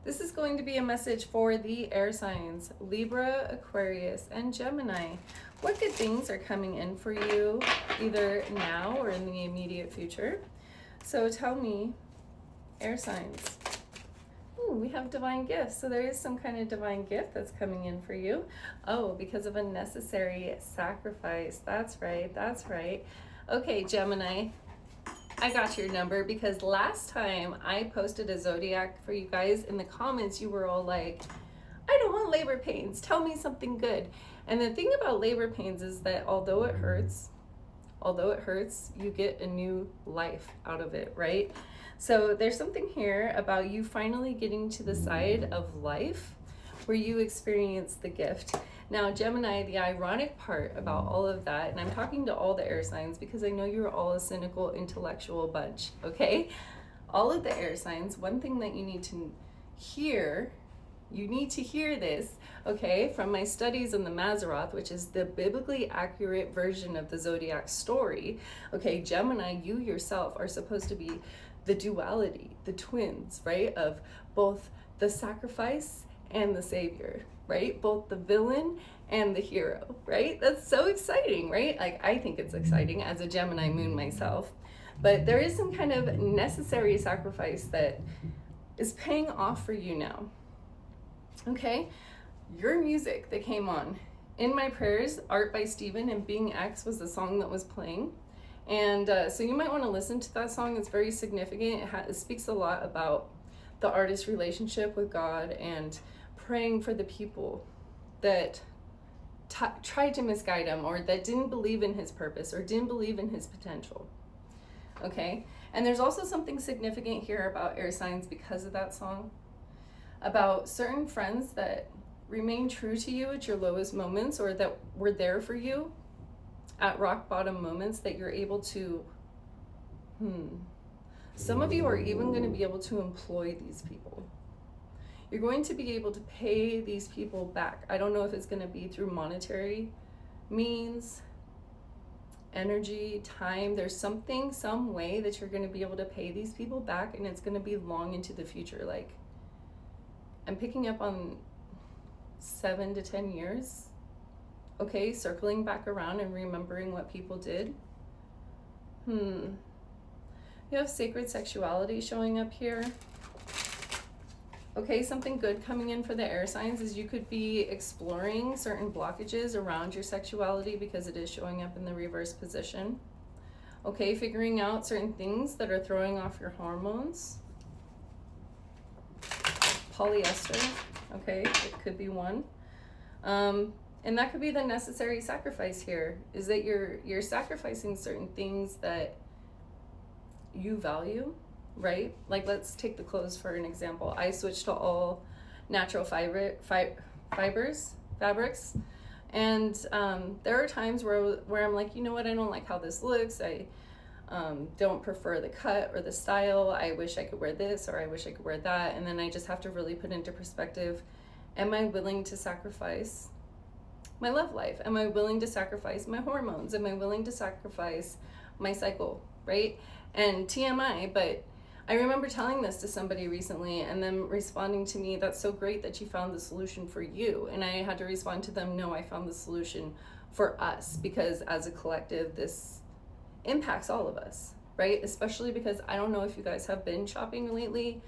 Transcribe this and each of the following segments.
This is going to be a message for the air signs, Libra, Aquarius, and Gemini. What good things are coming in for you either now or in the immediate future? So tell me, air signs. Ooh, we have divine gifts. So there is some kind of divine gift that's coming in for you. Oh, because of a necessary sacrifice. That's right. That's right. Okay, Gemini, I got your number because last time I posted a zodiac for you guys in the comments, you were all like, I don't want labor pains. Tell me something good. And the thing about labor pains is that although it hurts, you get a new life out of it, right? So there's something here about you finally getting to the side of life where you experience the gift. Now, Gemini, the ironic part about all of that, and I'm talking to all the air signs because I know you're all a cynical, intellectual bunch, okay? All of the air signs, one thing that you need to hear this, okay, from my studies in the Mazzaroth, which is the biblically accurate version of the zodiac story. Okay, Gemini, you yourself are supposed to be the duality, the twins, right, of both the sacrifice and the savior, right? Both the villain and the hero, right? That's so exciting, right? Like, I think it's exciting as a Gemini moon myself. But there is some kind of necessary sacrifice that is paying off for you now. Okay, your music that came on in my prayers, Art by Steven and Being X was the song that was playing. And so you might want to listen to that song. It's very significant. It speaks a lot about the artist's relationship with God and praying for the people that tried to misguide him or that didn't believe in his purpose or didn't believe in his potential. Okay, and there's also something significant here about air signs because of that song, about certain friends that remain true to you at your lowest moments or that were there for you at rock bottom moments that you're able to, some of you are even going to be able to employ these people. You're going to be able to pay these people back. I don't know if it's going to be through monetary means, energy, time. There's something, some way that you're going to be able to pay these people back, and it's going to be long into the future. Like, I'm picking up on 7 to 10 years. Okay, circling back around and remembering what people did. You have sacred sexuality showing up here. Okay, something good coming in for the air signs is you could be exploring certain blockages around your sexuality because it is showing up in the reverse position. Okay, figuring out certain things that are throwing off your hormones. Polyester, okay, it could be one. And that could be the necessary sacrifice here, is that you're sacrificing certain things that you value, right? Like, let's take the clothes for an example. I switched to all natural fabrics, and there are times where I'm like, you know what, I don't like how this looks. I don't prefer the cut or the style. I wish I could wear this, or I wish I could wear that. And then I just have to really put into perspective, am I willing to sacrifice my love life? Am I willing to sacrifice my hormones? Am I willing to sacrifice my cycle, right? And TMI, but I remember telling this to somebody recently and them responding to me, that's so great that you found the solution for you. And I had to respond to them, no, I found the solution for us, because as a collective, this impacts all of us, right? Especially because I don't know if you guys have been shopping lately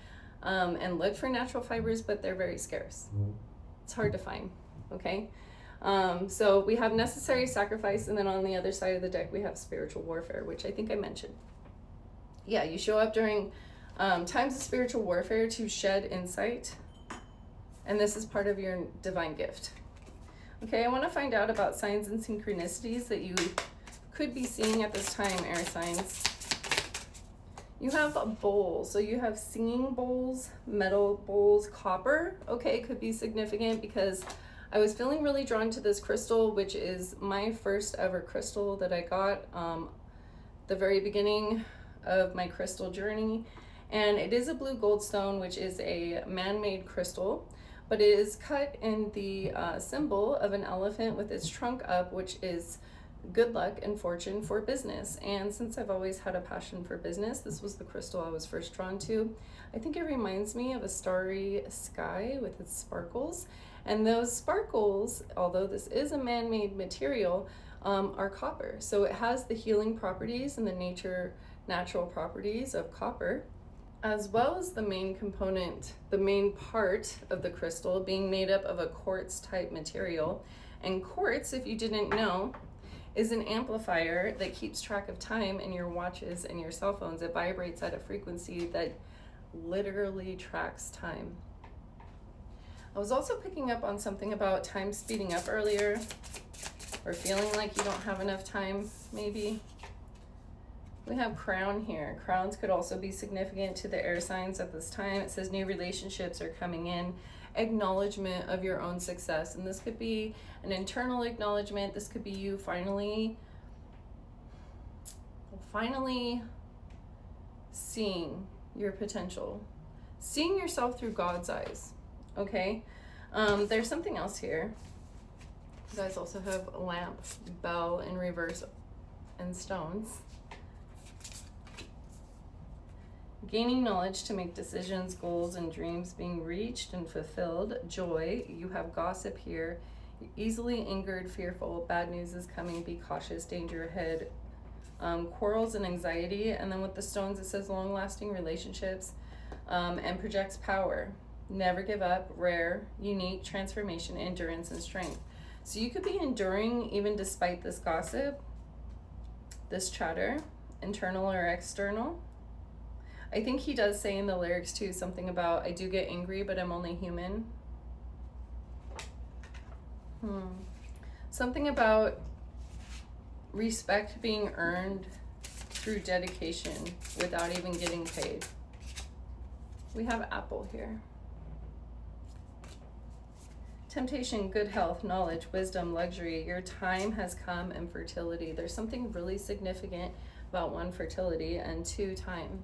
and looked for natural fibers, but they're very scarce. It's hard to find, okay? So we have necessary sacrifice, and then on the other side of the deck we have spiritual warfare, which I think I mentioned. Yeah, you show up during times of spiritual warfare to shed insight, and this is part of your divine gift. Okay, I want to find out about signs and synchronicities that you could be seeing at this time, air signs. You have a bowl, so you have singing bowls, metal bowls, copper. Okay, could be significant because I was feeling really drawn to this crystal, which is my first ever crystal that I got the very beginning of my crystal journey. And it is a blue goldstone, which is a man-made crystal, but it is cut in the symbol of an elephant with its trunk up, which is good luck and fortune for business. And since I've always had a passion for business, this was the crystal I was first drawn to. I think it reminds me of a starry sky with its sparkles. And those sparkles, although this is a man-made material, are copper. So it has the healing properties and the natural properties of copper, as well as the main component, the main part of the crystal being made up of a quartz type material. And quartz, if you didn't know, is an amplifier that keeps track of time in your watches and your cell phones. It vibrates at a frequency that literally tracks time. I was also picking up on something about time speeding up earlier, or feeling like you don't have enough time, maybe. We have crown here. Crowns could also be significant to the air signs at this time. It says new relationships are coming in, acknowledgement of your own success. And this could be an internal acknowledgement. This could be you finally seeing your potential, seeing yourself through God's eyes, okay? There's something else here. You guys also have lamp, bell in reverse, and stones. Gaining knowledge to make decisions, goals, and dreams being reached and fulfilled. Joy. You have gossip here. You're easily angered, fearful. Bad news is coming. Be cautious. Danger ahead. Quarrels and anxiety. And then with the stones, it says long-lasting relationships and projects power. Never give up. Rare. Unique. Transformation, endurance, and strength. So you could be enduring even despite this gossip, this chatter, internal or external. I think he does say in the lyrics too something about, I do get angry, but I'm only human. Something about respect being earned through dedication without even getting paid. We have apple here. Temptation, good health, knowledge, wisdom, luxury. Your time has come, and fertility. There's something really significant about one, fertility, and two, time.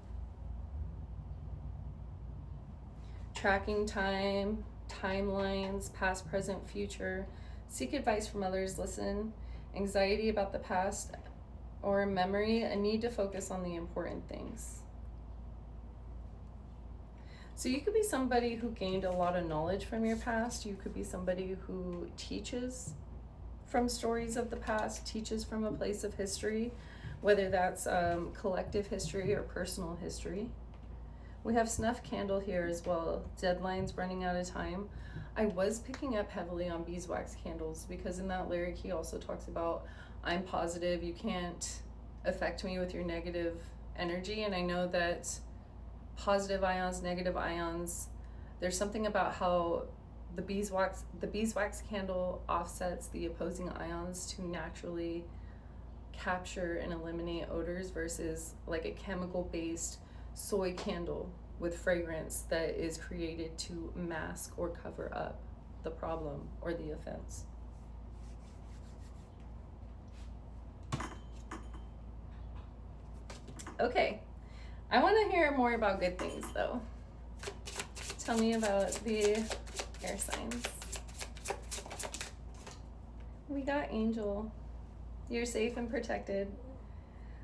Tracking time, timelines, past, present, future. Seek advice from others, listen. Anxiety about the past or memory, a need to focus on the important things. So you could be somebody who gained a lot of knowledge from your past. You could be somebody who teaches from stories of the past, teaches from a place of history, whether that's collective history or personal history. We have snuff candle here as well. Deadlines, running out of time. I was picking up heavily on beeswax candles because in that lyric he also talks about, I'm positive, you can't affect me with your negative energy. And I know that positive ions, negative ions, there's something about how the beeswax candle offsets the opposing ions to naturally capture and eliminate odors versus like a chemical based soy candle with fragrance that is created to mask or cover up the problem or the offense. Okay, I want to hear more about good things though. Tell me about the air signs. We got angel. You're safe and protected.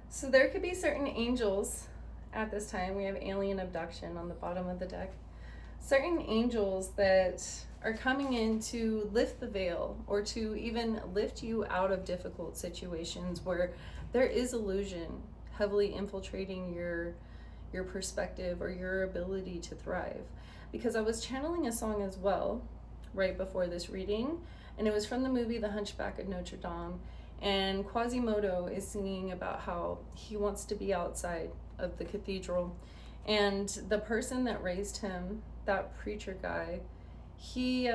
So there could be certain angels at this time. We have alien abduction on the bottom of the deck. Certain angels that are coming in to lift the veil or to even lift you out of difficult situations where there is illusion heavily infiltrating your perspective or your ability to thrive. Because I was channeling a song as well right before this reading, and it was from the movie The Hunchback of Notre Dame, and Quasimodo is singing about how he wants to be outside of the cathedral, and the person that raised him, that preacher guy, he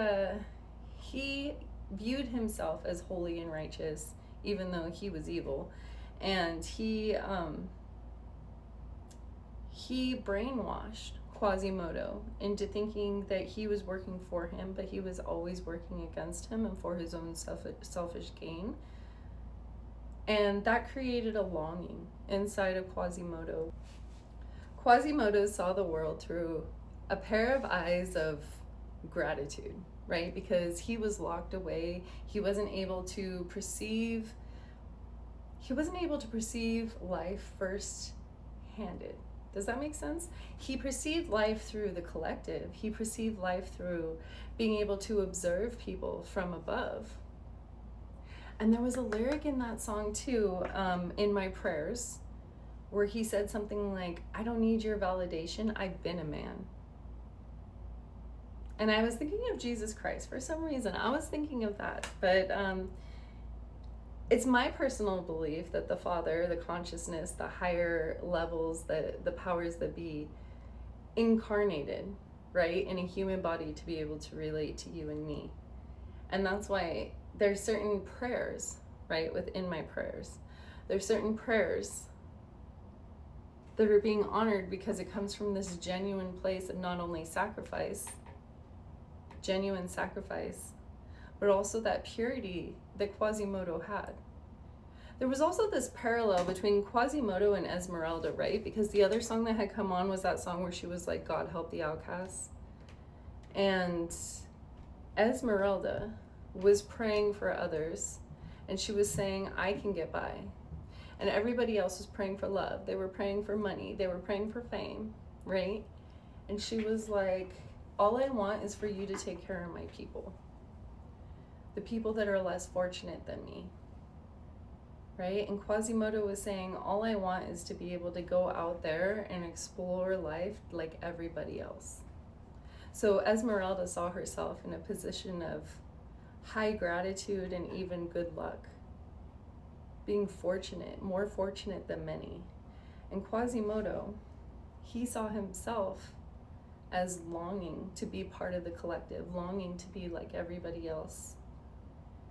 viewed himself as holy and righteous even though he was evil, and he brainwashed Quasimodo into thinking that he was working for him, but he was always working against him and for his own selfish gain. And that created a longing inside of Quasimodo. Quasimodo saw the world through a pair of eyes of gratitude, right? Because he was locked away. He wasn't able to perceive he wasn't able to perceive life first-handed. Does that make sense? He perceived life through the collective. He perceived life through being able to observe people from above. And there was a lyric in that song too, in my prayers, where he said something like, I don't need your validation, I've been a man. And I was thinking of Jesus Christ. For some reason, I was thinking of that. But it's my personal belief that the Father, the consciousness, the higher levels, the powers that be, incarnated, right, in a human body to be able to relate to you and me. And that's why there's certain prayers, right, within my prayers. There's certain prayers that are being honored because it comes from this genuine place of not only genuine sacrifice, but also that purity that Quasimodo had. There was also this parallel between Quasimodo and Esmeralda, right? Because the other song that had come on was that song where she was like, God help the outcasts. And Esmeralda was praying for others, and she was saying, I can get by. And everybody else was praying for love. They were praying for money. They were praying for fame, right? And she was like, all I want is for you to take care of my people. The people that are less fortunate than me, right? And Quasimodo was saying, all I want is to be able to go out there and explore life like everybody else. So Esmeralda saw herself in a position of high gratitude and even good luck, being fortunate, more fortunate than many. And Quasimodo, he saw himself as longing to be part of the collective, longing to be like everybody else,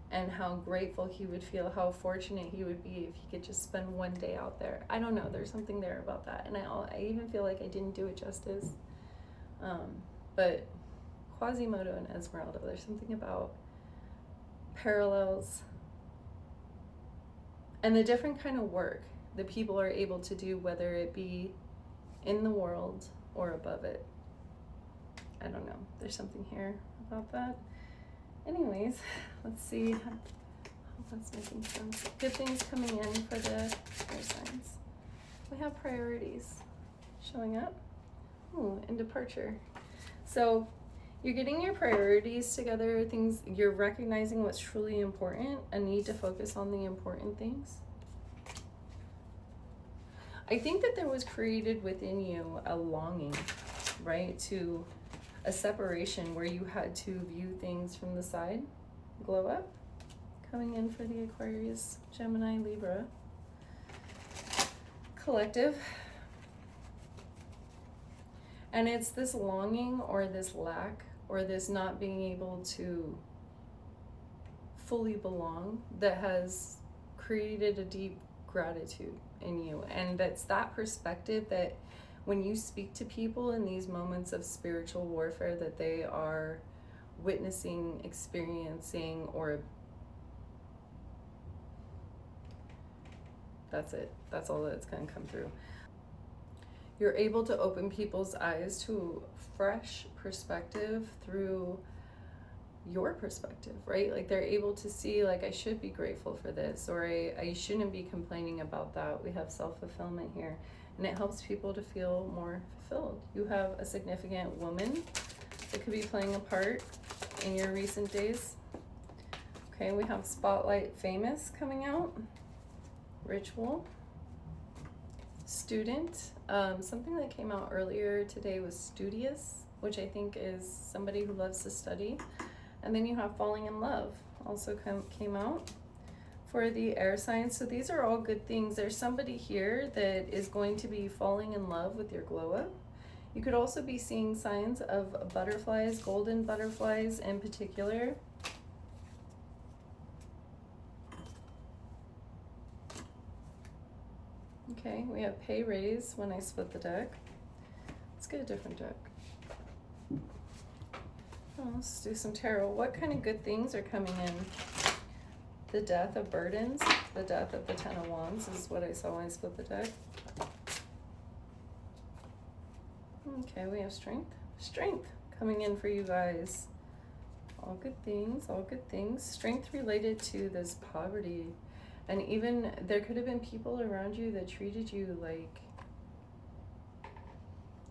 and how grateful he would feel, how fortunate he would be if he could just spend one day out there. I don't know, there's something there about that, and I even feel like I didn't do it justice. But Quasimodo and Esmeralda, there's something about parallels and the different kind of work that people are able to do, whether it be in the world or above it. I don't know, there's something here about that. Anyways, let's see. Hope that's making sense. Good things coming in for the air signs. We have priorities showing up. Ooh, and departure. So you're getting your priorities together, things, you're recognizing what's truly important, a need to focus on the important things. I think that there was created within you a longing, right, to a separation where you had to view things from the side. Glow up, coming in for the Aquarius Gemini Libra collective. And it's this longing or this lack or this not being able to fully belong that has created a deep gratitude in you. And that's that perspective that when you speak to people in these moments of spiritual warfare that they are witnessing, experiencing, or that's it. That's all that's going to come through. You're able to open people's eyes to fresh perspective through your perspective, right? Like they're able to see, like, I should be grateful for this, or I shouldn't be complaining about that. We have self-fulfillment here, and it helps people to feel more fulfilled. You have a significant woman that could be playing a part in your recent days. Okay, we have Spotlight Famous coming out, Ritual, Student. Something that came out earlier today was Studious, which I think is somebody who loves to study. And then you have Falling in Love also came out for the air signs. So these are all good things. There's somebody here that is going to be falling in love with your glow up. You could also be seeing signs of butterflies, golden butterflies in particular. Okay, we have Pay Raise when I split the deck. Let's get a different deck. Oh, let's do some tarot. What kind of good things are coming in? The Death of Burdens, the Death of the Ten of Wands is what I saw when I split the deck. Okay, we have Strength. Strength coming in for you guys. All good things, all good things. Strength related to this poverty And even there could have been people around you that treated you like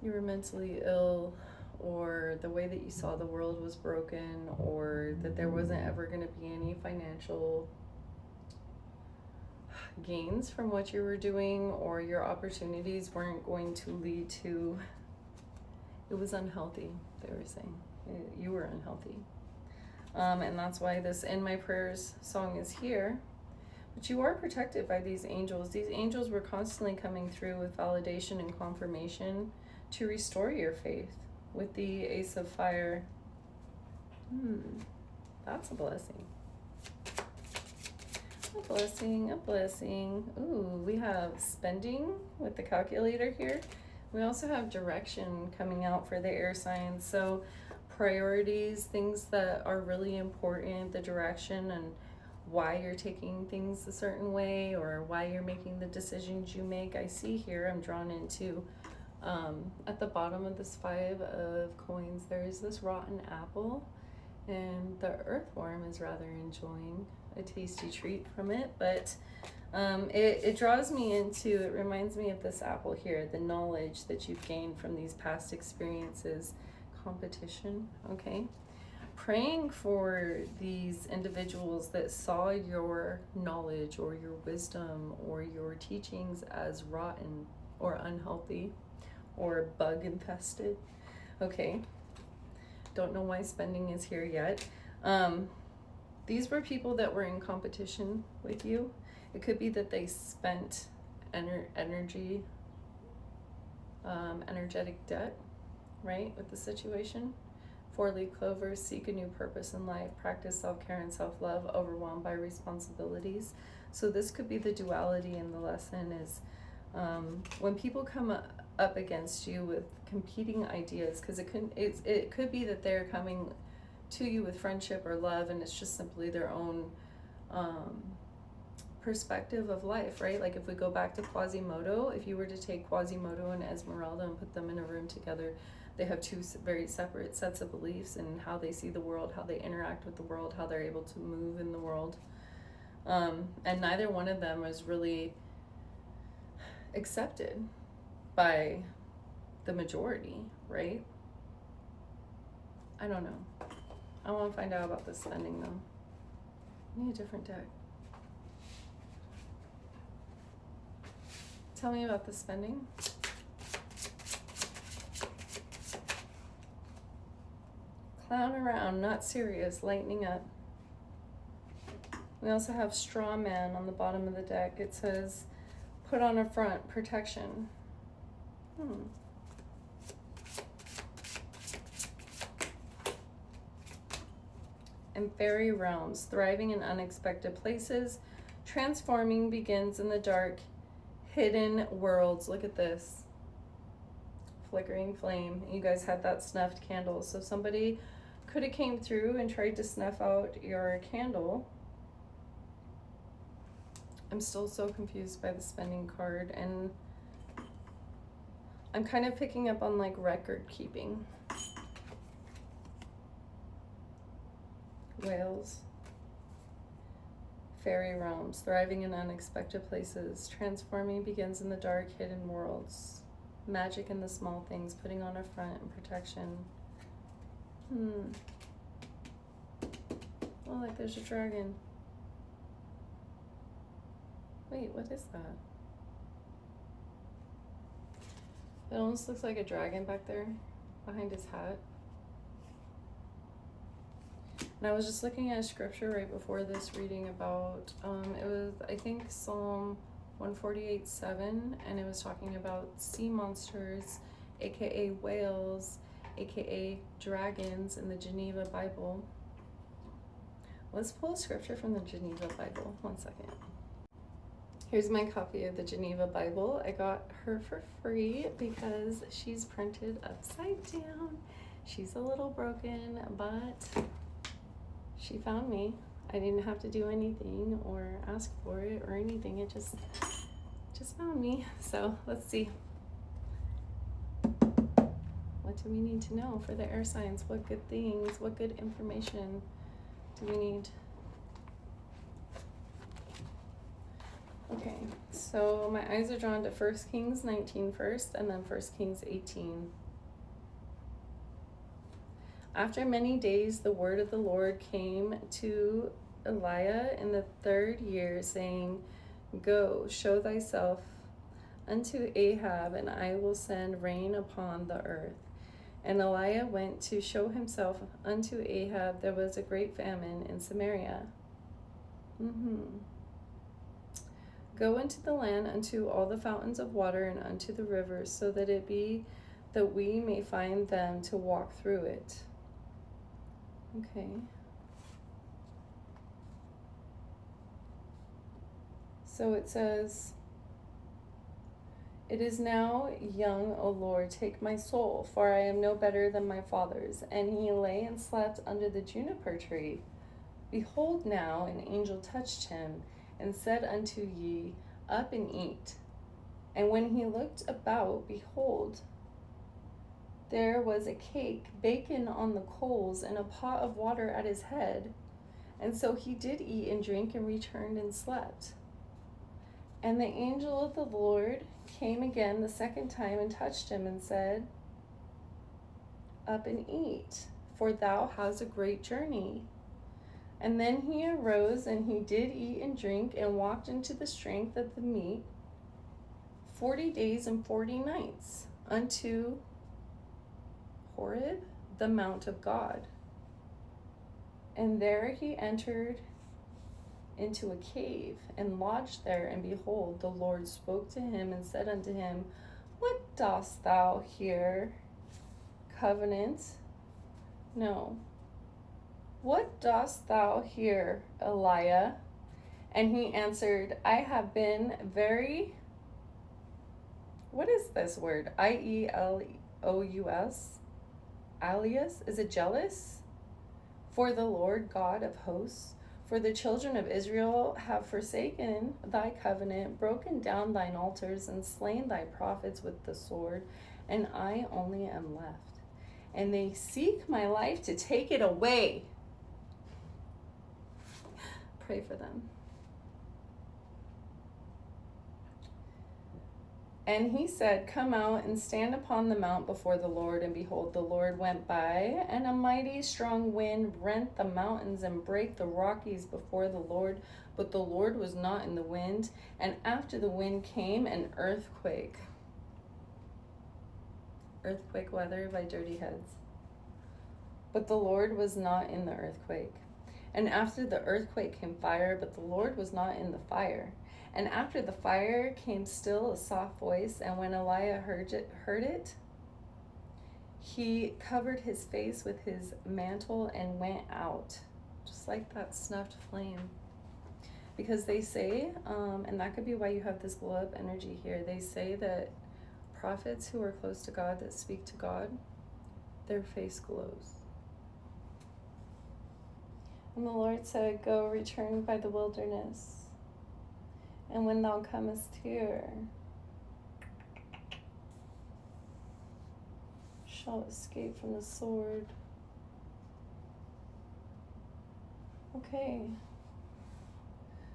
you were mentally ill, or the way that you saw the world was broken, or that there wasn't ever going to be any financial gains from what you were doing, or your opportunities weren't going to lead to, it was unhealthy, they were saying. You were unhealthy. And that's why this In My Prayers song is here. But you are protected by these angels. These angels were constantly coming through with validation and confirmation to restore your faith. With the Ace of Fire, that's a blessing. A blessing, a blessing. Ooh, we have spending with the calculator here. We also have direction coming out for the air signs. So priorities, things that are really important, the direction and why you're taking things a certain way, or why you're making the decisions you make. I see here, I'm drawn into, at the bottom of this 5 of coins, there is this rotten apple, and the earthworm is rather enjoying a tasty treat from it. But it draws me into, it reminds me of this apple here, the knowledge that you've gained from these past experiences, competition, okay? Praying for these individuals that saw your knowledge or your wisdom or your teachings as rotten or unhealthy or bug infested. Okay, don't know why spending is here yet. These were people that were in competition with you. It could be that they spent energy, energetic debt, right, with the situation. 4-leaf clovers, seek a new purpose in life, practice self-care and self-love, overwhelmed by responsibilities. So this could be the duality in the lesson is when people come up against you with competing ideas, because it could be that they're coming to you with friendship or love, and it's just simply their own perspective of life, right? Like if we go back to Quasimodo, if you were to take Quasimodo and Esmeralda and put them in a room together, they have 2 very separate sets of beliefs in how they see the world, how they interact with the world, how they're able to move in the world. And neither one of them is really accepted by the majority, right? I don't know. I want to find out about this spending though. I need a different deck. Tell me about the spending. Clown around, not serious, lightening up. We also have Straw Man on the bottom of the deck. It says, put on a front, protection. And fairy realms, thriving in unexpected places. Transforming begins in the dark, hidden worlds. Look at this. Flickering flame. You guys had that snuffed candle. So somebody could have came through and tried to snuff out your candle. I'm still so confused by the spending card, and I'm kind of picking up on like record keeping. Whales. Fairy realms, thriving in unexpected places. Transforming begins in the dark, hidden worlds. Magic in the small things, putting on a front and protection. Oh, like there's a dragon. Wait, what is that? It almost looks like a dragon back there behind his hat. And I was just looking at a scripture right before this reading about, it was, I think, Psalm 148:7, and it was talking about sea monsters, aka whales, aka dragons in the Geneva Bible. Let's pull a scripture from the Geneva Bible. 1 second. Here's my copy of the Geneva Bible. I got her for free because she's printed upside down. She's a little broken, but she found me. I didn't have to do anything or ask for it or anything. It just found me. So let's see. What do we need to know for the air signs? What good things, what good information do we need? Okay, so my eyes are drawn to 1 Kings 19 first, and then 1 Kings 18. After many days, the word of the Lord came to Elijah in the 3rd year, saying, Go, show thyself unto Ahab, and I will send rain upon the earth. And Elijah went to show himself unto Ahab. There was a great famine in Samaria. Go into the land unto all the fountains of water and unto the rivers, so that it be that we may find them to walk through it. Okay. So it says, It is now young, O Lord, take my soul, for I am no better than my fathers. And he lay and slept under the juniper tree. Behold, now an angel touched him, and said unto ye, Up and eat. And when he looked about, behold, there was a cake baken on the coals, and a pot of water at his head. And so he did eat and drink, and returned and slept. And the angel of the Lord came again the 2nd time, and touched him, and said, Up and eat, for thou hast a great journey. And then he arose, and he did eat and drink, and walked into the strength of the meat 40 days and 40 nights, unto Horeb, the mount of God. And there he entered into a cave, and lodged there. And behold, the Lord spoke to him, and said unto him, What dost thou here, covenant? No. What dost thou here, Elijah? And he answered, I have been very... What is this word? Ielous? Alias? Is it jealous? For the Lord God of hosts, for the children of Israel have forsaken thy covenant, broken down thine altars, and slain thy prophets with the sword, and I only am left. And they seek my life to take it away. Pray for them. And he said, Come out and stand upon the mount before the Lord. And behold, the Lord went by, and a mighty strong wind rent the mountains and brake the Rockies before the Lord. But the Lord was not in the wind. And after the wind came an earthquake. Earthquake weather by Dirty Heads. But the Lord was not in the earthquake. And after the earthquake came fire, but the Lord was not in the fire. And after the fire came still a soft voice, and when Elijah heard it, he covered his face with his mantle and went out, just like that snuffed flame. Because they say, and that could be why you have this glow up energy here, they say that prophets who are close to God, that speak to God, their face glows. And the Lord said, Go, return by the wilderness. And when thou comest here, shalt escape from the sword. Okay.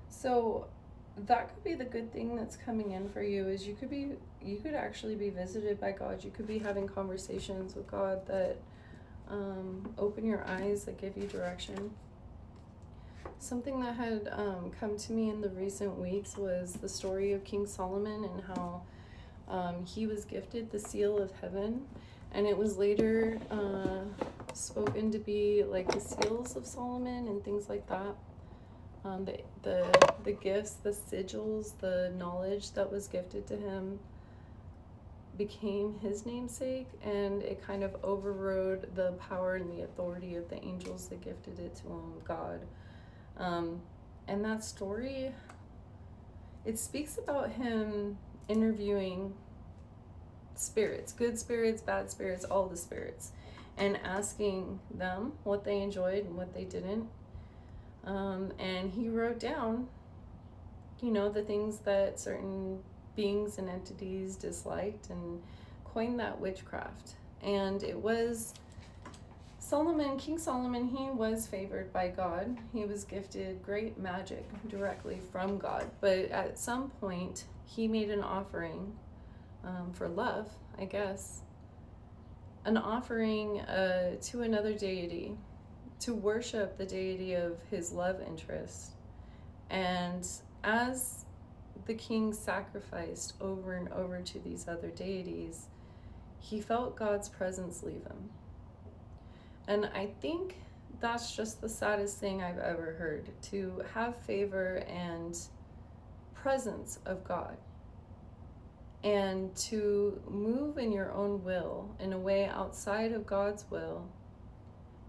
So that could be the good thing that's coming in for you, is you could actually be visited by God. You could be having conversations with God that open your eyes, that give you direction. Something that had come to me in the recent weeks was the story of King Solomon, and how he was gifted the seal of heaven, and it was later spoken to be like the seals of Solomon and things like that. The gifts, the sigils, the knowledge that was gifted to him became his namesake, and it kind of overrode the power and the authority of the angels that gifted it to him, God. And that story, it speaks about him interviewing spirits, good spirits, bad spirits, all the spirits, and asking them what they enjoyed and what they didn't. And he wrote down, the things that certain beings and entities disliked, and coined that witchcraft. And it was King Solomon, he was favored by God. He was gifted great magic directly from God. But at some point, he made an offering for love, I guess. An offering to another deity, to worship the deity of his love interest. And as the king sacrificed over and over to these other deities, he felt God's presence leave him. And I think that's just the saddest thing I've ever heard, to have favor and presence of God, and to move in your own will in a way outside of God's will,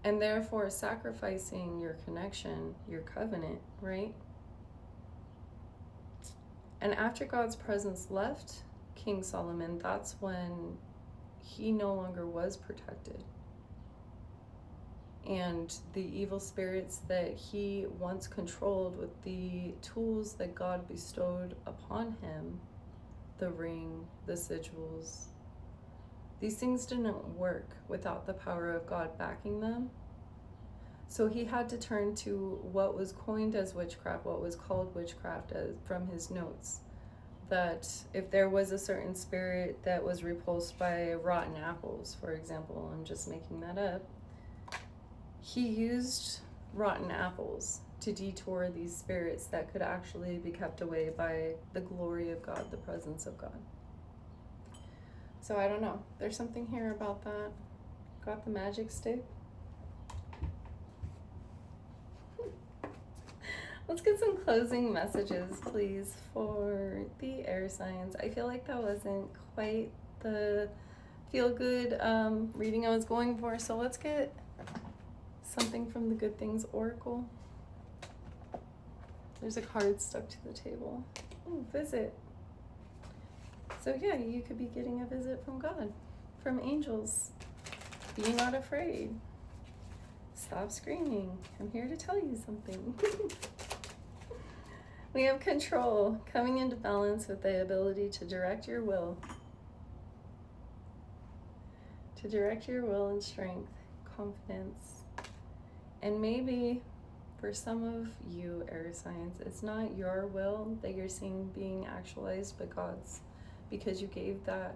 and therefore sacrificing your connection, your covenant, right? And after God's presence left King Solomon, that's when he no longer was protected. And the evil spirits that he once controlled with the tools that God bestowed upon him, the ring, the sigils, these things didn't work without the power of God backing them. So he had to turn to what was coined as witchcraft, what was called witchcraft from his notes. That if there was a certain spirit that was repulsed by rotten apples, for example, I'm just making that up, he used rotten apples to detour these spirits that could actually be kept away by the glory of God, the presence of God. So I don't know. There's something here about that. Got the magic stick. Let's get some closing messages, please, for the air signs. I feel like that wasn't quite the feel-good reading I was going for, so let's get something from the Good Things Oracle. There's a card stuck to the table. Ooh, visit. So yeah, you could be getting a visit from God, from angels. Be not afraid. Stop screaming. I'm here to tell you something. We have control, coming into balance with the ability to direct your will. To direct your will and strength, confidence. And maybe for some of you air signs, it's not your will that you're seeing being actualized, but God's, because you gave that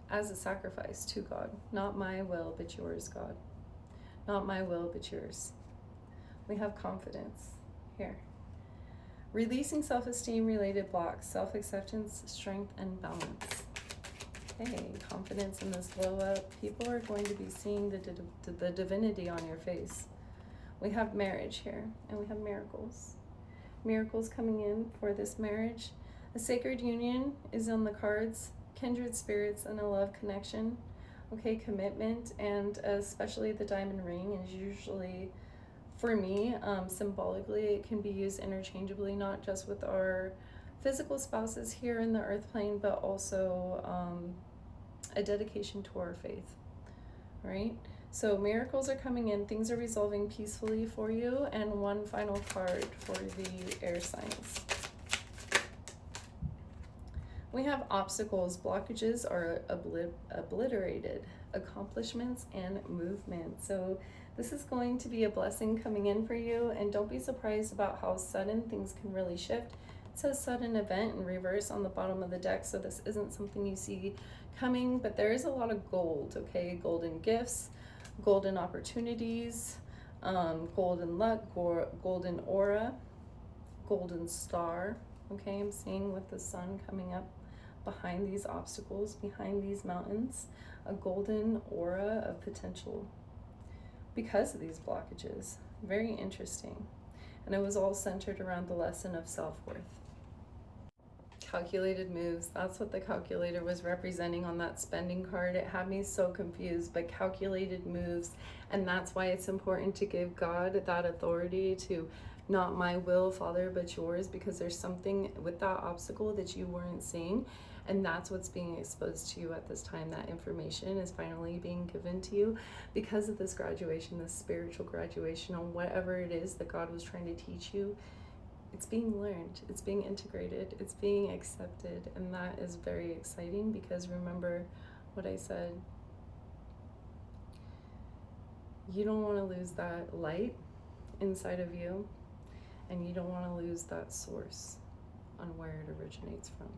as a sacrifice to God. Not my will, but yours, God. Not my will, but yours. We have confidence here. Releasing self-esteem related blocks, self-acceptance, strength, and balance. Okay, confidence in this glow up. People are going to be seeing the divinity on your face. We have marriage here, and we have miracles. Miracles coming in for this marriage. A sacred union is on the cards. Kindred spirits and a love connection. Okay, commitment, and especially the diamond ring is usually, for me, symbolically, it can be used interchangeably, not just with our physical spouses here in the earth plane, but also a dedication to our faith, right? So miracles are coming in, things are resolving peacefully for you, and one final card for the air signs. We have obstacles, blockages are obliterated, accomplishments, and movement. So this is going to be a blessing coming in for you, and don't be surprised about how sudden things can really shift. It says sudden event in reverse on the bottom of the deck, so this isn't something you see coming, but there is a lot of gold, okay? Golden gifts, golden opportunities, golden luck, golden aura, golden star, okay? I'm seeing with the sun coming up behind these obstacles, behind these mountains, a golden aura of potential because of these blockages. Very interesting. And it was all centered around the lesson of self-worth. Calculated moves, that's what the calculator was representing on that spending card. It had me so confused, but calculated moves, and that's why it's important to give God that authority to not my will, Father, but yours, because there's something with that obstacle that you weren't seeing, and that's what's being exposed to you at this time. That information is finally being given to you because of this graduation, this spiritual graduation on whatever it is that God was trying to teach you. It's being learned, it's being integrated, it's being accepted, and that is very exciting because remember what I said. You don't want to lose that light inside of you, and you don't want to lose that source on where it originates from.